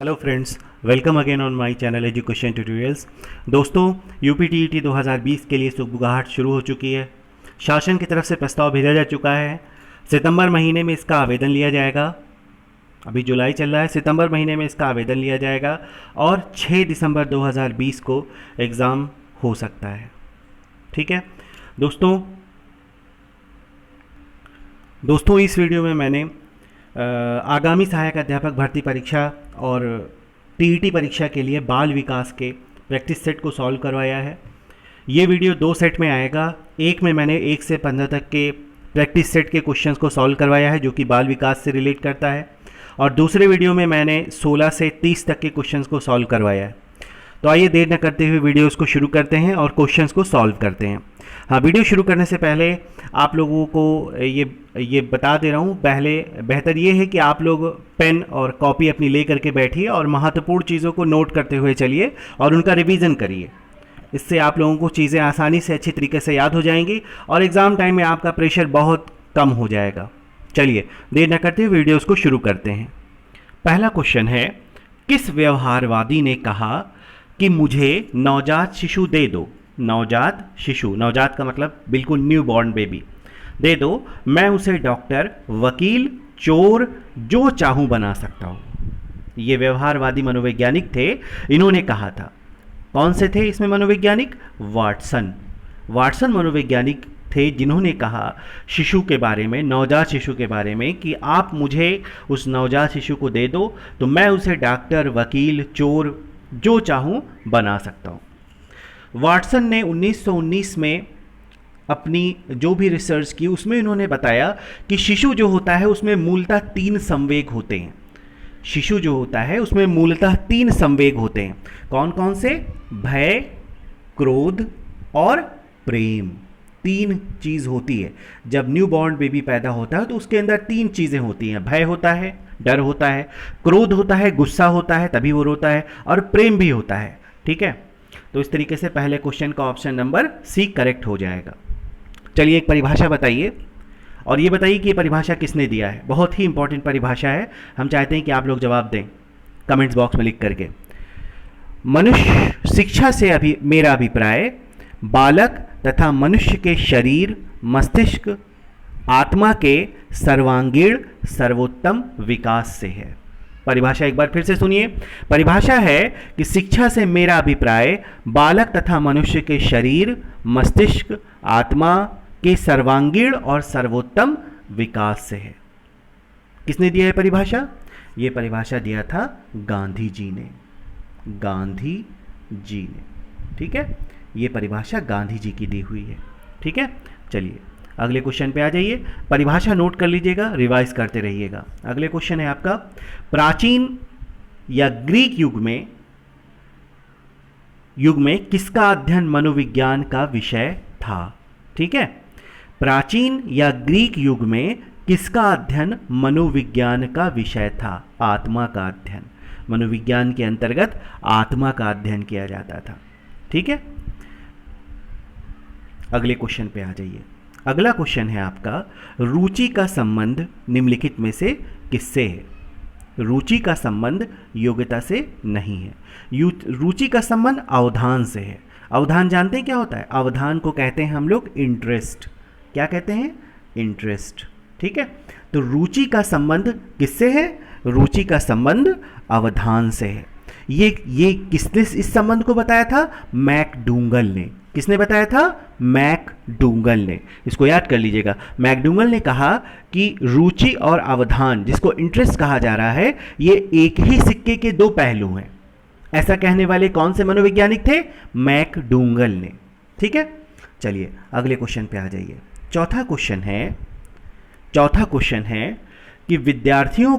Hello friends, welcome again on my channel education tutorials. दोस्तों, UPTET 2020 के लिए सुगबुगाहट शुरू हो चुकी है। शासन की तरफ से प्रस्ताव भेजा जा चुका है। सितंबर महीने में इसका आवेदन लिया जाएगा। अभी जुलाई चल रहा है, सितंबर महीने में इसका आवेदन लिया जाएगा और 6 दिसंबर 2020 को एग्ज़ाम हो सकता है। ठीक है दोस्तों, इस वीडियो में मैंने आगामी सहायक अध्यापक भर्ती परीक्षा और टीईटी परीक्षा के लिए बाल विकास के प्रैक्टिस सेट को सॉल्व करवाया है। ये वीडियो 2 सेट में आएगा। एक में मैंने 1 से 15 तक के प्रैक्टिस सेट के क्वेश्चंस को सॉल्व करवाया है जो कि बाल विकास से रिलेट करता है, और दूसरे वीडियो में मैंने 16 से 30 तक के क्वेश्चंस को सॉल्व करवाया है। तो आइए देर न करते हुए वीडियोस को शुरू करते हैं और क्वेश्चंस को सॉल्व करते हैं। हाँ, वीडियो शुरू करने से पहले आप लोगों को ये बता दे रहा हूँ, बेहतर ये है कि आप लोग पेन और कॉपी अपनी ले करके बैठिए और महत्वपूर्ण चीज़ों को नोट करते हुए चलिए और उनका रिवीजन करिए। इससे आप लोगों को चीज़ें आसानी से अच्छी तरीके से याद हो जाएंगी और एग्ज़ाम टाइम में आपका प्रेशर बहुत कम हो जाएगा। चलिए देर न करते हुए वीडियोज़ को शुरू करते हैं। पहला क्वेश्चन है, किस व्यवहारवादी ने कहा कि मुझे नवजात शिशु दे दो। नवजात शिशु, नवजात का मतलब बिल्कुल न्यू बॉर्न बेबी, दे दो, मैं उसे डॉक्टर, वकील, चोर, जो चाहूं बना सकता हूं। ये व्यवहारवादी मनोवैज्ञानिक थे, इन्होंने कहा था। कौन से थे इसमें मनोवैज्ञानिक? वाटसन मनोवैज्ञानिक थे जिन्होंने कहा शिशु के बारे में, नवजात शिशु के बारे में, कि आप मुझे उस नवजात शिशु को दे दो तो मैं उसे डॉक्टर, वकील, चोर, जो चाहूं बना सकता हूं। वाटसन ने 1919 में अपनी जो भी रिसर्च की उसमें इन्होंने बताया कि शिशु जो होता है उसमें मूलतः 3 संवेग होते हैं। शिशु जो होता है उसमें मूलतः 3 संवेग होते हैं। कौन कौन से? भय, क्रोध और प्रेम। 3 चीज़ होती है। जब न्यू बॉर्न बेबी पैदा होता है तो उसके अंदर 3 चीज़ें होती हैं। भय होता है, डर होता है, क्रोध होता है, गुस्सा होता है, तभी वो रोता है, और प्रेम भी होता है। ठीक है, तो इस तरीके से पहले क्वेश्चन का ऑप्शन नंबर सी करेक्ट हो जाएगा। चलिए एक परिभाषा बताइए, और ये बताइए कि ये परिभाषा किसने दिया है। बहुत ही इंपॉर्टेंट परिभाषा है, हम चाहते हैं कि आप लोग जवाब दें कमेंट्स बॉक्स में लिख करके। मनुष्य शिक्षा से मेरा अभिप्राय बालक तथा मनुष्य के शरीर, मस्तिष्क, आत्मा के सर्वांगीण सर्वोत्तम विकास से है। परिभाषा एक बार फिर से सुनिए। परिभाषा है कि शिक्षा से मेरा अभिप्राय बालक तथा मनुष्य के शरीर, मस्तिष्क, आत्मा के सर्वांगीण और सर्वोत्तम विकास से है। किसने दिया है परिभाषा? ये परिभाषा दिया था गांधी जी ने। ठीक है, ये परिभाषा गांधी जी की दी हुई है। ठीक है, चलिए अगले क्वेश्चन पे आ जाइए। परिभाषा नोट कर लीजिएगा, रिवाइज करते रहिएगा। अगले क्वेश्चन है आपका, प्राचीन या ग्रीक युग में किसका अध्ययन मनोविज्ञान का विषय था? ठीक है, प्राचीन या ग्रीक युग में किसका अध्ययन मनोविज्ञान का विषय था? आत्मा का अध्ययन। मनोविज्ञान के अंतर्गत आत्मा का अध्ययन किया जाता था। ठीक है, अगले क्वेश्चन पे आ जाइए। अगला क्वेश्चन है आपका, रुचि का संबंध निम्नलिखित में से किससे है? रुचि का संबंध योग्यता से नहीं है। रुचि का संबंध अवधान से है। अवधान जानते हैं क्या होता है? अवधान को कहते हैं हम लोग इंटरेस्ट। क्या कहते हैं? इंटरेस्ट। ठीक है, तो रुचि का संबंध किससे है? रुचि का संबंध अवधान से है। ये किसने इस संबंध को बताया था? मैकडूगल ने। किसने बताया था? मैकडूगल ने। इसको याद कर लीजिएगा। मैकडूगल ने कहा कि रुचि और अवधान, जिसको इंटरेस्ट कहा जा रहा है, ये एक ही सिक्के के 2 पहलू हैं। ऐसा कहने वाले कौन से मनोवैज्ञानिक थे? मैकडूगल ने। ठीक है, चलिए अगले क्वेश्चन पे आ जाइए। चौथा क्वेश्चन है कि विद्यार्थियों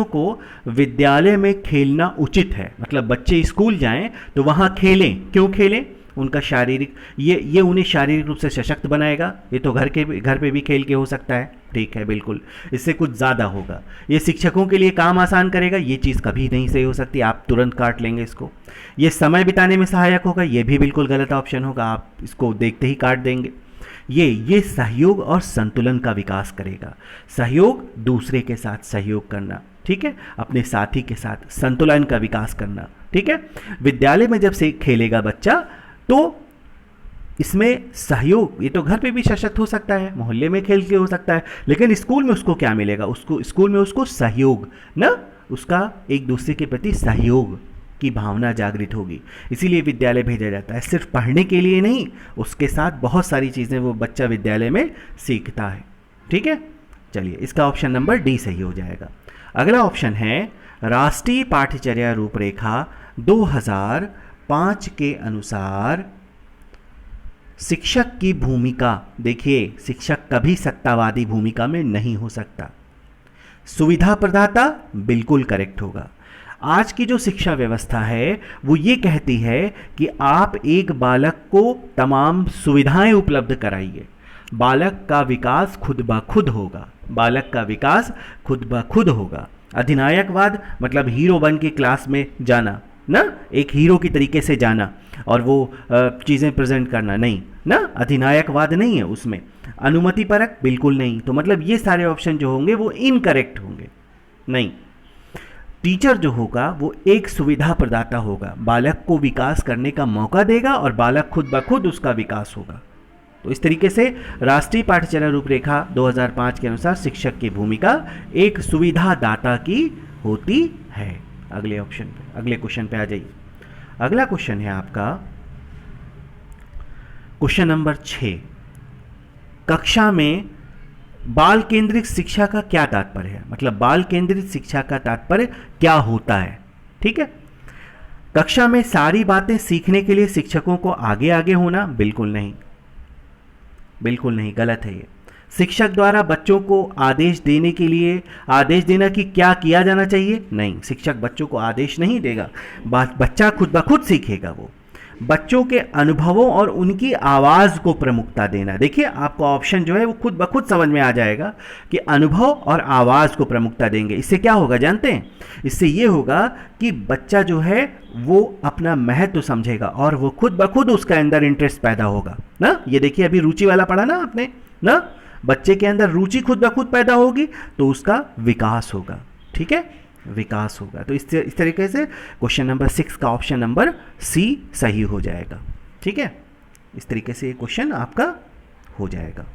को विद्यालय में खेलना उचित है। मतलब बच्चे स्कूल जाएं तो वहाँ खेलें। क्यों खेलें? उनका शारीरिक, ये उन्हें शारीरिक रूप से सशक्त बनाएगा। ये तो घर पे भी खेल के हो सकता है। ठीक है, बिल्कुल, इससे कुछ ज़्यादा होगा। ये शिक्षकों के लिए काम आसान करेगा। ये चीज़ कभी नहीं सही हो सकती, आप तुरंत काट लेंगे इसको। ये समय बिताने में सहायक होगा। ये भी बिल्कुल गलत ऑप्शन होगा, आप इसको देखते ही काट देंगे। ये सहयोग और संतुलन का विकास करेगा। सहयोग, दूसरे के साथ सहयोग करना, ठीक है, अपने साथी के साथ संतुलन का विकास करना। ठीक है, विद्यालय में जब से खेलेगा बच्चा तो इसमें सहयोग, ये तो घर पे भी सशक्त हो सकता है, मोहल्ले में खेल के हो सकता है, लेकिन स्कूल में उसको क्या मिलेगा, उसको स्कूल में उसको सहयोग ना, उसका एक दूसरे के प्रति सहयोग की भावना जागृत होगी। इसीलिए विद्यालय भेजा जाता है, सिर्फ पढ़ने के लिए नहीं, उसके साथ बहुत सारी चीज़ें वो बच्चा विद्यालय में सीखता है। ठीक है, चलिए इसका ऑप्शन नंबर डी सही हो जाएगा। अगला ऑप्शन है राष्ट्रीय पाठ्यचर्या रूपरेखा 2005 के अनुसार शिक्षक की भूमिका। देखिए, शिक्षक कभी सत्तावादी भूमिका में नहीं हो सकता। सुविधा प्रदाता बिल्कुल करेक्ट होगा। आज की जो शिक्षा व्यवस्था है वो ये कहती है कि आप एक बालक को तमाम सुविधाएं उपलब्ध कराइए, बालक का विकास खुद ब खुद होगा, बालक का विकास खुद ब खुद होगा। अधिनायकवाद मतलब हीरो बन के क्लास में जाना ना, एक हीरो की तरीके से जाना और वो चीज़ें प्रेजेंट करना, नहीं ना, अधिनायकवाद नहीं है उसमें। अनुमति परक बिल्कुल नहीं, तो मतलब ये सारे ऑप्शन जो होंगे वो इनकरेक्ट होंगे। नहीं, टीचर जो होगा वो एक सुविधा प्रदाता होगा, बालक को विकास करने का मौका देगा और बालक खुद ब खुद उसका विकास होगा। तो इस तरीके से राष्ट्रीय पाठ्यचर्या रूपरेखा 2005 के अनुसार शिक्षक की भूमिका एक सुविधादाता की होती है। अगले ऑप्शन पे, अगले क्वेश्चन पे आ जाइए। अगला क्वेश्चन है आपका क्वेश्चन नंबर 6। कक्षा में बाल केंद्रित शिक्षा का क्या तात्पर्य है, मतलब बाल केंद्रित शिक्षा का तात्पर्य क्या होता है। ठीक है, कक्षा में सारी बातें सीखने के लिए शिक्षकों को आगे आगे होना, बिल्कुल नहीं, बिल्कुल नहीं, गलत है ये। शिक्षक द्वारा बच्चों को आदेश देने के लिए आदेश देना कि क्या किया जाना चाहिए, नहीं, शिक्षक बच्चों को आदेश नहीं देगा, बच्चा खुद ब खुद सीखेगा। वो बच्चों के अनुभवों और उनकी आवाज़ को प्रमुखता देना। देखिए, आपको ऑप्शन जो है वो खुद ब खुद समझ में आ जाएगा कि अनुभव और आवाज़ को प्रमुखता देंगे। इससे क्या होगा जानते हैं, इससे ये होगा कि बच्चा जो है वो अपना महत्व समझेगा और वो खुद ब खुद उसके अंदर इंटरेस्ट पैदा होगा ना। ये देखिए, अभी रुचि वाला पढ़ा ना आपने ना, बच्चे के अंदर रुचि खुद ब खुद पैदा होगी तो उसका विकास होगा। ठीक है, विकास होगा। तो इस तरीके से क्वेश्चन नंबर 6 का ऑप्शन नंबर सी सही हो जाएगा। ठीक है, इस तरीके से ये क्वेश्चन आपका हो जाएगा।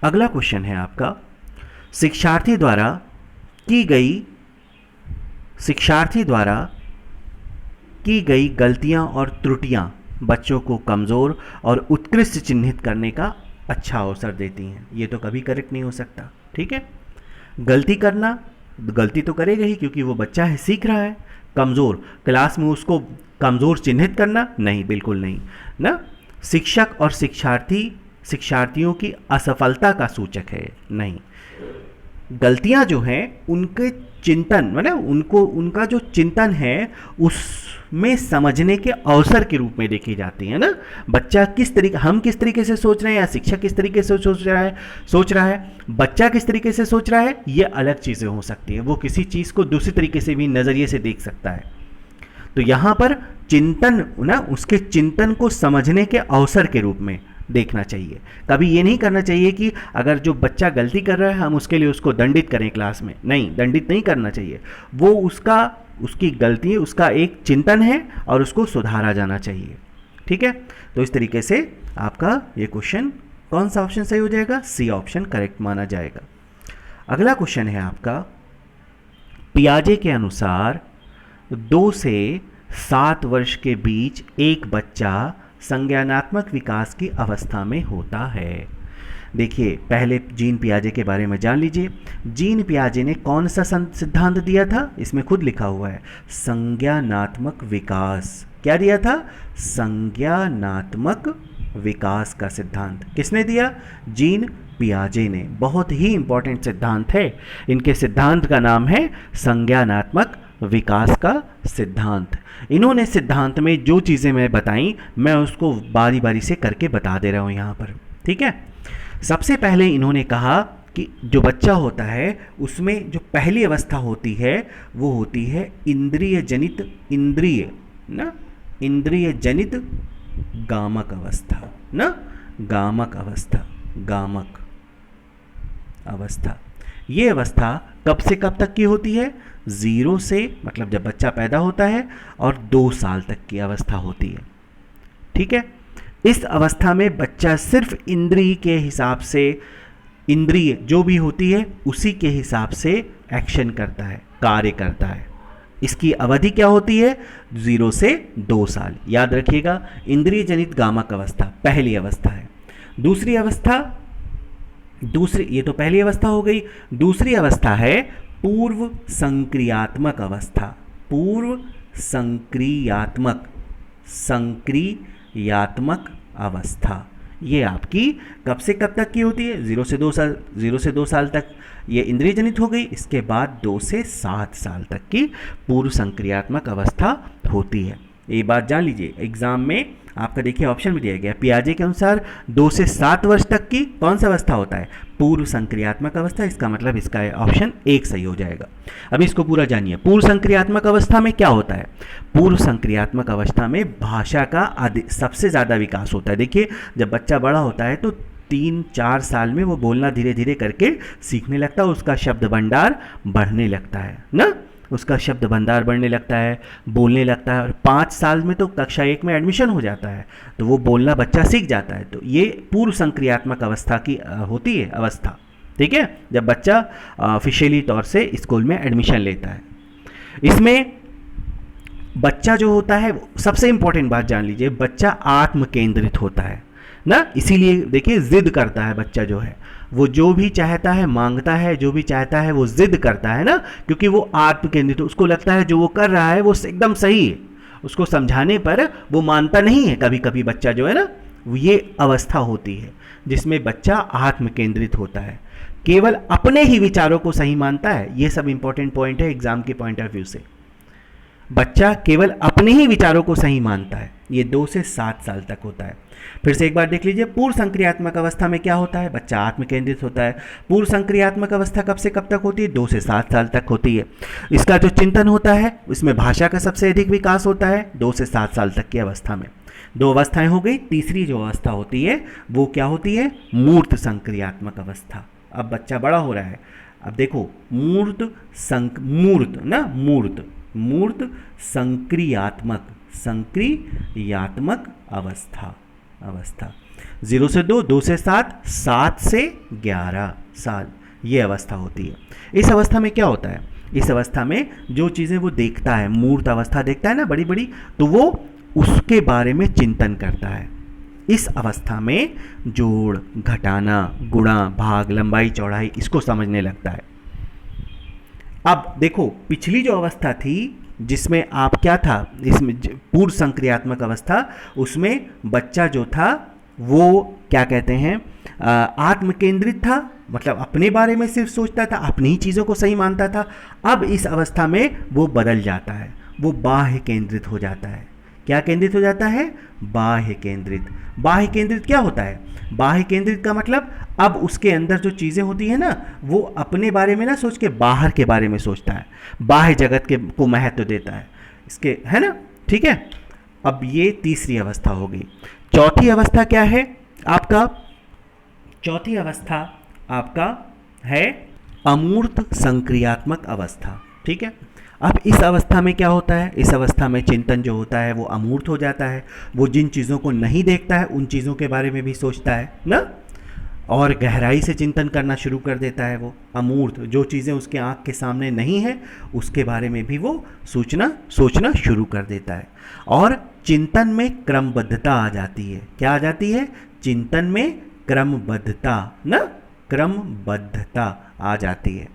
अगला क्वेश्चन है आपका शिक्षार्थी द्वारा की गई गलतियां और त्रुटियां बच्चों को कमज़ोर और उत्कृष्ट चिन्हित करने का अच्छा अवसर देती हैं। ये तो कभी करेक्ट नहीं हो सकता। ठीक है, गलती करना, गलती तो करेगा ही क्योंकि वो बच्चा है, सीख रहा है। कमज़ोर, क्लास में उसको कमज़ोर चिन्हित करना, नहीं, बिल्कुल नहीं ना। शिक्षक और शिक्षार्थियों की असफलता का सूचक है, नहीं। गलतियां जो हैं उनके चिंतन, मतलब उनका जो चिंतन है उसमें समझने के अवसर के रूप में देखी जाती है ना। बच्चा हम किस तरीके से सोच रहे हैं या शिक्षक किस तरीके से सोच रहा है, बच्चा किस तरीके से सोच रहा है, ये अलग चीज़ें हो सकती है। वो किसी चीज़ को दूसरी तरीके से भी नज़रिए से देख सकता है। तो यहाँ पर चिंतन ना, उसके चिंतन को समझने के अवसर के रूप में देखना चाहिए। कभी ये नहीं करना चाहिए कि अगर जो बच्चा गलती कर रहा है हम उसके लिए उसको दंडित करें क्लास में, नहीं, दंडित नहीं करना चाहिए। वो उसकी गलती, उसका एक चिंतन है और उसको सुधारा जाना चाहिए। ठीक है, तो इस तरीके से आपका ये क्वेश्चन कौन सा ऑप्शन सही हो जाएगा, सी ऑप्शन करेक्ट माना जाएगा। अगला क्वेश्चन है आपका पियाजे के अनुसार 2 से 7 वर्ष के बीच एक बच्चा संज्ञानात्मक विकास की अवस्था में होता है। देखिए, पहले जीन पियाजे के बारे में जान लीजिए। जीन पियाजे ने कौन सा सिद्धांत दिया था, इसमें खुद लिखा हुआ है संज्ञानात्मक विकास। क्या दिया था, संज्ञानात्मक विकास का सिद्धांत। किसने दिया, जीन पियाजे ने। बहुत ही इंपॉर्टेंट सिद्धांत है। इनके सिद्धांत का नाम है संज्ञानात्मक विकास का सिद्धांत। इन्होंने सिद्धांत में जो चीज़ें मैं बताई, मैं उसको बारी बारी से करके बता दे रहा हूँ यहाँ पर। ठीक है, सबसे पहले इन्होंने कहा कि जो बच्चा होता है उसमें जो पहली अवस्था होती है वो होती है इंद्रिय जनित गामक अवस्था ना, गामक अवस्था। ये अवस्था कब से कब तक की होती है? 0 से, मतलब जब बच्चा पैदा होता है, और 2 साल तक की अवस्था होती है। ठीक है, इस अवस्था में बच्चा सिर्फ इंद्रिय के हिसाब से, इंद्रिय जो भी होती है उसी के हिसाब से एक्शन करता है, कार्य करता है। इसकी अवधि क्या होती है? 0 से 2 साल। याद रखिएगा, इंद्रिय जनित गामक अवस्था पहली अवस्था है। दूसरी अवस्था, ये तो पहली अवस्था हो गई। दूसरी अवस्था है पूर्व संक्रियात्मक अवस्था। पूर्व संक्रियात्मक अवस्था, ये आपकी कब से कब तक की होती है? 0 से 2 साल। 0 से 2 साल तक ये इंद्रिय जनित हो गई। इसके बाद 2 से 7 साल तक की पूर्व संक्रियात्मक अवस्था होती है। ये बात जान लीजिए, एग्जाम में आपका देखिए ऑप्शन में दिया गया, पियाजे के अनुसार 2 से 7 वर्ष तक की कौन सा अवस्था होता है? पूर्व संक्रियात्मक अवस्था। इसका मतलब इसका ऑप्शन 1 सही हो जाएगा। अब इसको पूरा जानिए। पूर्व संक्रियात्मक अवस्था में क्या होता है? पूर्व संक्रियात्मक अवस्था में भाषा का सबसे ज़्यादा विकास होता है। देखिए, जब बच्चा बड़ा होता है तो 3-4 साल में वो बोलना धीरे धीरे करके सीखने लगता है, उसका शब्द भंडार बढ़ने लगता है ना, उसका शब्द भंडार बढ़ने लगता है, बोलने लगता है। और 5 साल में तो कक्षा 1 में एडमिशन हो जाता है, तो वो बोलना बच्चा सीख जाता है। तो ये पूर्व संक्रियात्मक अवस्था की होती है अवस्था। ठीक है, जब बच्चा ऑफिशियली तौर से स्कूल में एडमिशन लेता है। इसमें बच्चा जो होता है, सबसे इंपॉर्टेंट बात जान लीजिए, बच्चा आत्म केंद्रित होता है ना। इसीलिए देखिए, जिद करता है बच्चा जो है, वो जो भी चाहता है मांगता है, जो भी चाहता है वो जिद करता है ना, क्योंकि वो आत्म केंद्रित, उसको लगता है जो वो कर रहा है वो एकदम सही है। उसको समझाने पर वो मानता नहीं है कभी कभी बच्चा जो है ना। ये अवस्था होती है जिसमें बच्चा आत्म केंद्रित होता है, केवल अपने ही विचारों को सही मानता है। ये सब इंपॉर्टेंट पॉइंट है एग्जाम के पॉइंट ऑफ व्यू से। बच्चा केवल अपने ही विचारों को सही मानता है। ये 2 से 7 साल तक होता है। फिर से एक बार देख लीजिए, पूर्व संक्रियात्मक अवस्था में क्या होता है? बच्चा आत्म केंद्रित होता है। पूर्व संक्रियात्मक अवस्था कब से कब तक होती है? 2 से 7 साल तक होती है। इसका जो चिंतन होता है उसमें भाषा का सबसे अधिक विकास होता है 2 से 7 साल तक की अवस्था में। 2 अवस्थाएं हो गई। तीसरी जो अवस्था होती है वो क्या होती है? मूर्त संक्रियात्मक अवस्था। अब बच्चा बड़ा हो रहा है। अब देखो, मूर्त संक्रियात्मक अवस्था 0 से 2, 2 से 7, 7 से 11 साल ये अवस्था होती है। इस अवस्था में क्या होता है? इस अवस्था में जो चीज़ें वो देखता है, मूर्त अवस्था देखता है ना बड़ी बड़ी, तो वो उसके बारे में चिंतन करता है। इस अवस्था में जोड़, घटाना, गुणा, भाग, लंबाई, चौड़ाई, इसको समझने लगता है। अब देखो, पिछली जो अवस्था थी जिसमें आप क्या था, इसमें पूर्व संक्रियात्मक अवस्था, उसमें बच्चा जो था वो क्या कहते हैं, आत्म केंद्रित था, मतलब अपने बारे में सिर्फ सोचता था, अपनी ही चीज़ों को सही मानता था। अब इस अवस्था में वो बदल जाता है, वो बाह्य केंद्रित हो जाता है। क्या केंद्रित हो जाता है? बाह्य केंद्रित। बाह्य केंद्रित क्या होता है? बाह्य केंद्रित का मतलब अब उसके अंदर जो चीज़ें होती है ना, वो अपने बारे में ना सोच के बाहर के बारे में सोचता है, बाह्य जगत के को महत्व देता है इसके, है ना। ठीक है, अब ये तीसरी अवस्था हो गई। चौथी अवस्था क्या है आपका? चौथी अवस्था आपका है अमूर्त संक्रियात्मक अवस्था। ठीक है, अब इस अवस्था में क्या होता है? इस अवस्था में चिंतन जो होता है वो अमूर्त हो जाता है। वो जिन चीज़ों को नहीं देखता है उन चीज़ों के बारे में भी सोचता है ना, और गहराई से चिंतन करना शुरू कर देता है। वो अमूर्त, जो चीज़ें उसके आँख के सामने नहीं है उसके बारे में भी वो सोचना शुरू कर देता है। और चिंतन में क्रमबद्धता आ जाती है। क्या आ जाती है? चिंतन में क्रमबद्धता ना, क्रमबद्धता आ जाती है।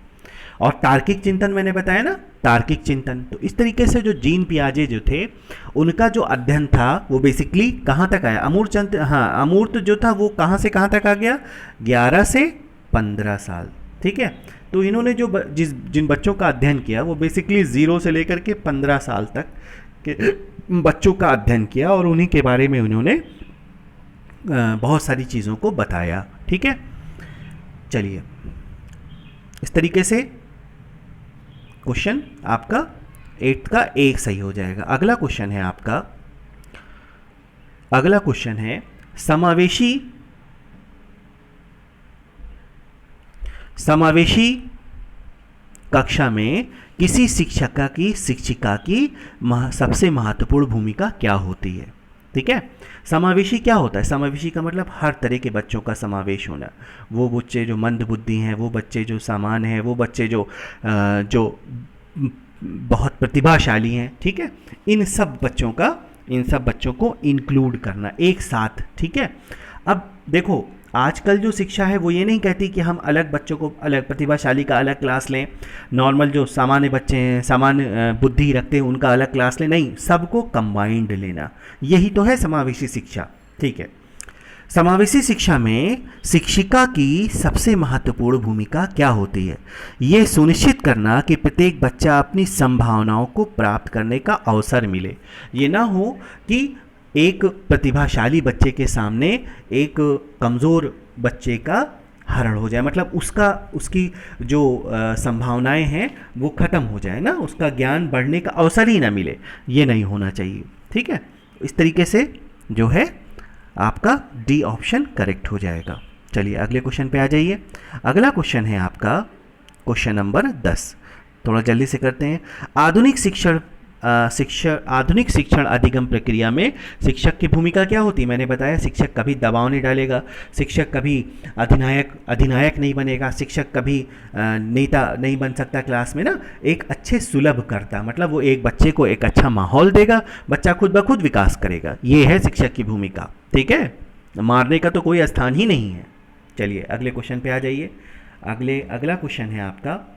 और तार्किक चिंतन मैंने बताया ना, तार्किक चिंतन। तो इस तरीके से जो जीन पियाजे जो थे उनका जो अध्ययन था वो बेसिकली कहाँ तक आया? अमूर्त जो था वो कहाँ से कहाँ तक आ गया? 11 से 15 साल। ठीक है, तो इन्होंने जो जिन बच्चों का अध्ययन किया वो बेसिकली 0 से लेकर के 15 साल तक के बच्चों का अध्ययन किया और उन्हीं के बारे में उन्होंने बहुत सारी चीज़ों को बताया। ठीक है, चलिए, इस तरीके से क्वेश्चन आपका 8th का 1 सही हो जाएगा। अगला क्वेश्चन है आपका, अगला क्वेश्चन है समावेशी कक्षा में किसी शिक्षिका की सबसे महत्वपूर्ण भूमिका क्या होती है। ठीक है। समावेशी क्या होता है? समावेशी का मतलब हर तरह के बच्चों का समावेश होना। वो बच्चे जो मंद बुद्धि हैं, वो बच्चे जो सामान्य हैं, वो बच्चे जो बहुत प्रतिभाशाली हैं, ठीक है, इन सब बच्चों को इंक्लूड करना एक साथ। ठीक है। अब देखो, आजकल जो शिक्षा है वो ये नहीं कहती कि हम अलग बच्चों को, अलग प्रतिभाशाली का अलग क्लास लें, नॉर्मल जो सामान्य बच्चे हैं, सामान्य बुद्धि रखते हैं, उनका अलग क्लास लें। नहीं, सबको कंबाइंड लेना, यही तो है समावेशी शिक्षा। ठीक है। समावेशी शिक्षा में शिक्षिका की सबसे महत्वपूर्ण भूमिका क्या होती है? ये सुनिश्चित करना कि प्रत्येक बच्चा अपनी संभावनाओं को प्राप्त करने का अवसर मिले। ये ना हो कि एक प्रतिभाशाली बच्चे के सामने एक कमज़ोर बच्चे का हरण हो जाए, मतलब उसकी जो संभावनाएं हैं वो ख़त्म हो जाए ना, उसका ज्ञान बढ़ने का अवसर ही ना मिले। ये नहीं होना चाहिए। ठीक है। इस तरीके से जो है आपका डी ऑप्शन करेक्ट हो जाएगा। चलिए अगले क्वेश्चन पे आ जाइए। अगला क्वेश्चन है आपका क्वेश्चन नंबर 10। थोड़ा जल्दी से करते हैं। आधुनिक शिक्षण अधिगम प्रक्रिया में शिक्षक की भूमिका क्या होती है? मैंने बताया, शिक्षक कभी दबाव नहीं डालेगा, शिक्षक कभी अधिनायक नहीं बनेगा, शिक्षक कभी नेता नहीं बन सकता क्लास में ना। एक अच्छे सुलभ करता, मतलब वो एक बच्चे को एक अच्छा माहौल देगा, बच्चा खुद ब खुद विकास करेगा। ये है शिक्षक की भूमिका। ठीक है। मारने का तो कोई स्थान ही नहीं है। चलिए अगले क्वेश्चन पे आ जाइए। अगला क्वेश्चन है आपका,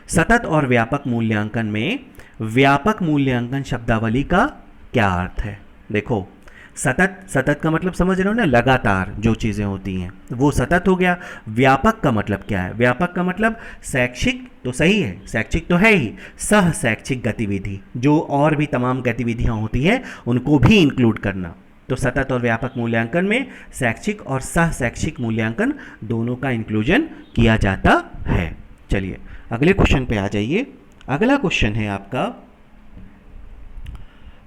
सतत और व्यापक मूल्यांकन में व्यापक मूल्यांकन शब्दावली का क्या अर्थ है? देखो, सतत का मतलब समझ रहे हो ना, लगातार जो चीज़ें होती हैं वो सतत हो गया। व्यापक का मतलब क्या है? व्यापक का मतलब शैक्षिक तो सही है, शैक्षिक तो है ही, सह शैक्षिक गतिविधि, जो और भी तमाम गतिविधियां होती हैं उनको भी इंक्लूड करना। तो सतत और व्यापक मूल्यांकन में शैक्षिक और सह शैक्षिक मूल्यांकन दोनों का इंक्लूजन किया जाता है। चलिए अगले क्वेश्चन पे आ जाइए। अगला क्वेश्चन है आपका,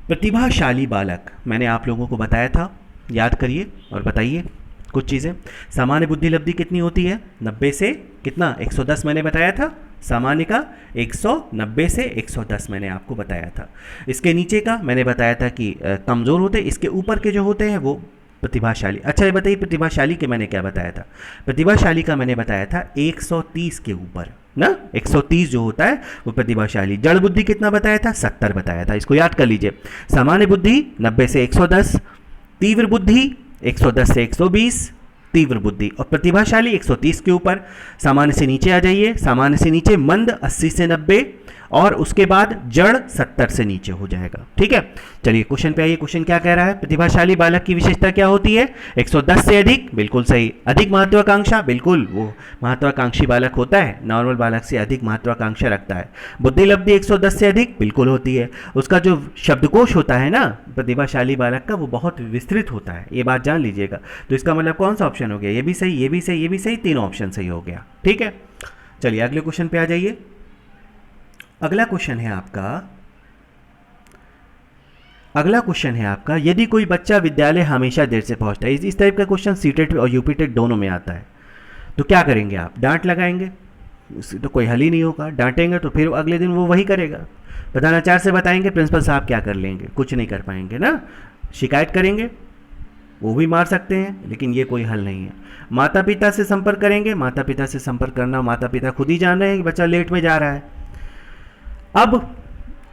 प्रतिभाशाली बालक। मैंने आप लोगों को बताया था, याद करिए और बताइए कुछ चीज़ें। सामान्य बुद्धि लब्धि कितनी होती है? 90 से कितना? 110 मैंने बताया था। सामान्य का 190 से 110 मैंने आपको बताया था। इसके नीचे का मैंने बताया था कि कमज़ोर होते, इसके ऊपर के जो होते हैं वो प्रतिभाशाली। अच्छा ये बताइए, प्रतिभाशाली के मैंने क्या बताया था? प्रतिभाशाली का मैंने बताया था 130 के ऊपर ना, 130 जो होता है वो प्रतिभाशाली। जड़ बुद्धि कितना बताया था? 70 बताया था। इसको याद कर लीजिए। सामान्य बुद्धि 90 से 110, तीव्र बुद्धि 110 से 120, तीव्र बुद्धि, और प्रतिभाशाली 130 के ऊपर। सामान्य से नीचे आ जाइए। सामान्य से नीचे मंद 80 से 90, और उसके बाद जड़ 70 से नीचे हो जाएगा। ठीक है। चलिए क्वेश्चन पे आइए। क्वेश्चन क्या कह रहा है? प्रतिभाशाली बालक की विशेषता क्या होती है? 110 से अधिक, बिल्कुल सही। अधिक महत्वाकांक्षा, बिल्कुल, वो महत्वाकांक्षी बालक होता है, नॉर्मल बालक से अधिक महत्वाकांक्षा रखता है। बुद्धि लब्धि 110 से अधिक, बिल्कुल होती है। उसका जो शब्दकोश होता है ना प्रतिभाशाली बालक का, वो बहुत विस्तृत होता है, ये बात जान लीजिएगा। तो इसका मतलब कौन सा ऑप्शन हो गया? ये भी सही, ये भी सही, ये भी सही, तीनों ऑप्शन सही हो गया। ठीक है। चलिए अगले क्वेश्चन पे आ जाइए। अगला क्वेश्चन है आपका, यदि कोई बच्चा विद्यालय हमेशा देर से पहुंचता है। इस टाइप का क्वेश्चन सीटेट और यूपीटेट दोनों में आता है, तो क्या करेंगे आप? डांट लगाएंगे? उससे तो कोई हल ही नहीं होगा। डांटेंगे तो फिर अगले दिन वो वही करेगा। प्रधानाचार्य से बताएंगे, प्रिंसिपल साहब क्या कर लेंगे? कुछ नहीं कर पाएंगे ना। शिकायत करेंगे, वो भी मार सकते हैं, लेकिन ये कोई हल नहीं है। माता पिता से संपर्क करेंगे, माता पिता से संपर्क करना माता पिता खुद ही जान रहे हैं कि बच्चा लेट में जा रहा है। अब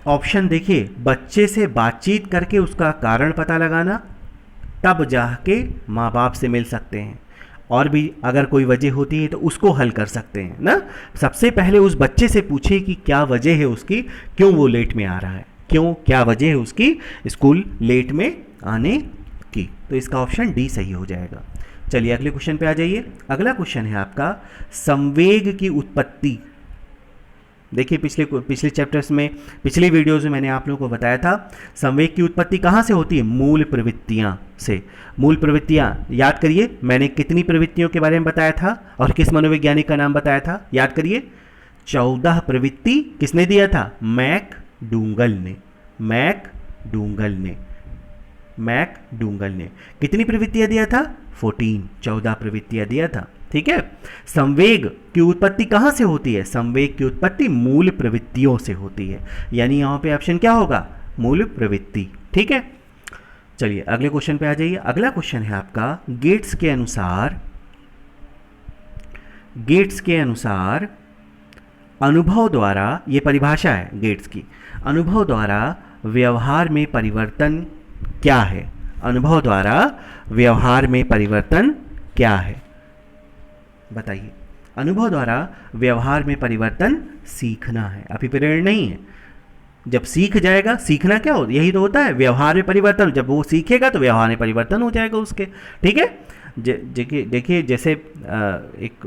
ऑप्शन देखिए, बच्चे से बातचीत करके उसका कारण पता लगाना, तब जाके माँ बाप से मिल सकते हैं, और भी अगर कोई वजह होती है तो उसको हल कर सकते हैं ना। सबसे पहले उस बच्चे से पूछे कि क्या वजह है उसकी, क्यों वो लेट में आ रहा है, क्या वजह है उसकी स्कूल लेट में आने की। तो इसका ऑप्शन डी सही हो जाएगा। चलिए अगले क्वेश्चन पे आ जाइए। अगला क्वेश्चन है आपका, संवेग की उत्पत्ति। देखिए पिछले चैप्टर्स में, पिछले वीडियोज़ में मैंने आप लोगों को बताया था संवेग की उत्पत्ति कहाँ से होती है? मूल प्रवृत्तियाँ से। मूल प्रवृत्तियाँ याद करिए, मैंने कितनी प्रवृत्तियों के बारे में बताया था और किस मनोवैज्ञानिक का नाम बताया था? याद करिए, 14 प्रवृत्ति किसने दिया था? मैक डूंगल ने कितनी प्रवृत्तियाँ दिया था? 14 प्रवृत्तियाँ दिया था। ठीक है। संवेग की उत्पत्ति कहाँ से होती है? संवेग की उत्पत्ति मूल प्रवृत्तियों से होती है, यानी यहाँ पे ऑप्शन क्या होगा? मूल प्रवृत्ति। ठीक है, चलिए अगले क्वेश्चन पे आ जाइए। अगला क्वेश्चन है आपका, गेट्स के अनुसार अनुभव द्वारा, ये परिभाषा है गेट्स की, अनुभव द्वारा व्यवहार में परिवर्तन क्या है? अनुभव द्वारा व्यवहार में परिवर्तन क्या है? बताइए। अनुभव द्वारा व्यवहार में परिवर्तन सीखना है, अभिप्रेरण नहीं है। जब सीख जाएगा, सीखना क्या हो, यही तो होता है, व्यवहार में परिवर्तन। जब वो सीखेगा तो व्यवहार में परिवर्तन हो जाएगा उसके। ठीक है, देखिए जैसे एक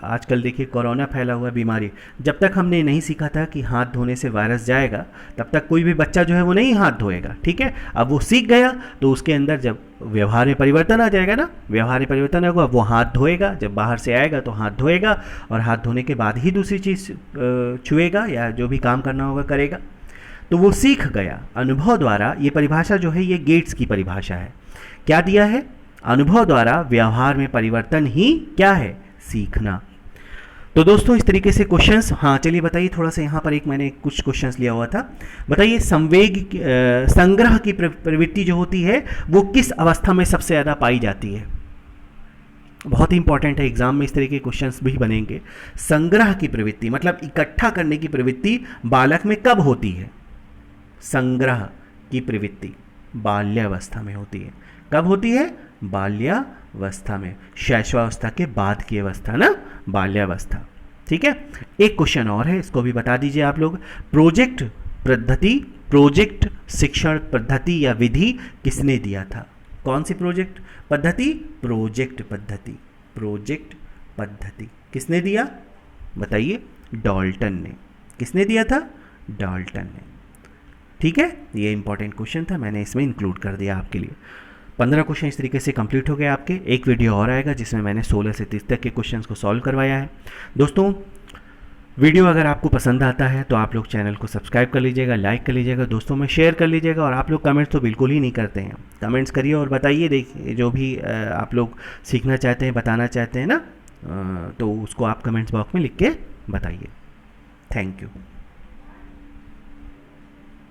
आजकल देखिए कोरोना फैला हुआ बीमारी, जब तक हमने नहीं सीखा था कि हाथ धोने से वायरस जाएगा, तब तक कोई भी बच्चा जो है वो नहीं हाथ धोएगा। ठीक है, अब वो सीख गया तो उसके अंदर जब व्यवहार में परिवर्तन आ जाएगा ना, व्यवहार में परिवर्तन होगा, वो हाथ धोएगा, जब बाहर से आएगा तो हाथ धोएगा, और हाथ धोने के बाद ही दूसरी चीज़ छुएगा या जो भी काम करना होगा करेगा। तो वो सीख गया अनुभव द्वारा। ये परिभाषा जो है ये गेट्स की परिभाषा है। क्या दिया है? अनुभव द्वारा व्यवहार में परिवर्तन ही क्या है? सीखना। तो दोस्तों इस तरीके से क्वेश्चंस, हाँ चलिए बताइए, थोड़ा सा यहाँ पर एक मैंने कुछ क्वेश्चंस लिया हुआ था। बताइए, संग्रह की प्रवृत्ति जो होती है वो किस अवस्था में सबसे ज़्यादा पाई जाती है? बहुत ही इंपॉर्टेंट है, एग्जाम में इस तरह के क्वेश्चंस भी बनेंगे। संग्रह की प्रवृत्ति मतलब इकट्ठा करने की प्रवृत्ति बालक में कब होती है? संग्रह की प्रवृत्ति बाल्यावस्था में होती है। कब होती है? बाल्यावस्था में, शैशवावस्था के बाद की अवस्था ना, बाल्यावस्था। ठीक है, एक क्वेश्चन और है, इसको भी बता दीजिए आप लोग। प्रोजेक्ट शिक्षण पद्धति या विधि किसने दिया था? कौन सी प्रोजेक्ट पद्धति? प्रोजेक्ट पद्धति किसने दिया? बताइए। डाल्टन ने। किसने दिया था? डाल्टन ने। ठीक है, ये इंपॉर्टेंट क्वेश्चन था, मैंने इसमें इंक्लूड कर दिया आपके लिए। 15 क्वेश्चन इस तरीके से कंप्लीट हो गए आपके। एक वीडियो और आएगा जिसमें मैंने 16 से 30 तक के क्वेश्चंस को सॉल्व करवाया है। दोस्तों वीडियो अगर आपको पसंद आता है तो आप लोग चैनल को सब्सक्राइब कर लीजिएगा, लाइक कर लीजिएगा, दोस्तों में शेयर कर लीजिएगा। और आप लोग कमेंट्स तो बिल्कुल ही नहीं करते हैं, कमेंट्स करिए और बताइए, देखिए जो भी आप लोग सीखना चाहते हैं, बताना चाहते हैं ना, तो उसको आप कमेंट्स बॉक्स में लिख के बताइए। Thank you.